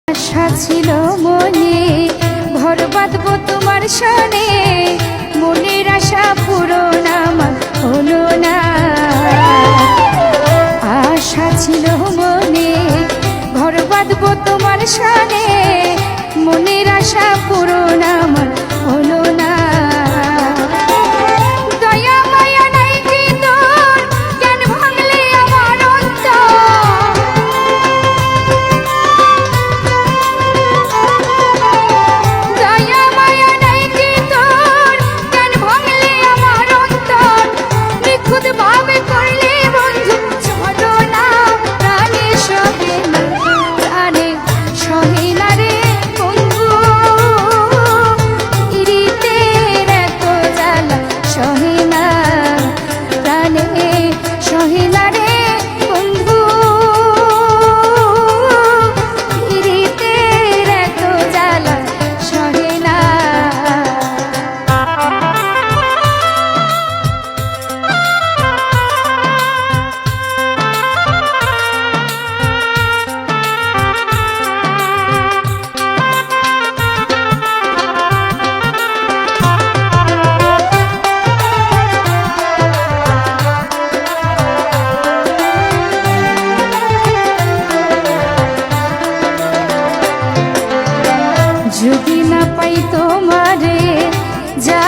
আশা ছিল মনে ঘর বাঁধবো তোমার সনে, মনের আশা পূরণ আমার হলো না। আশা ছিল মনে ঘর বাঁধবো তোমার সনে, মনের আশা পূরণ আমার হলো না। যদি না পাই তোমারে যা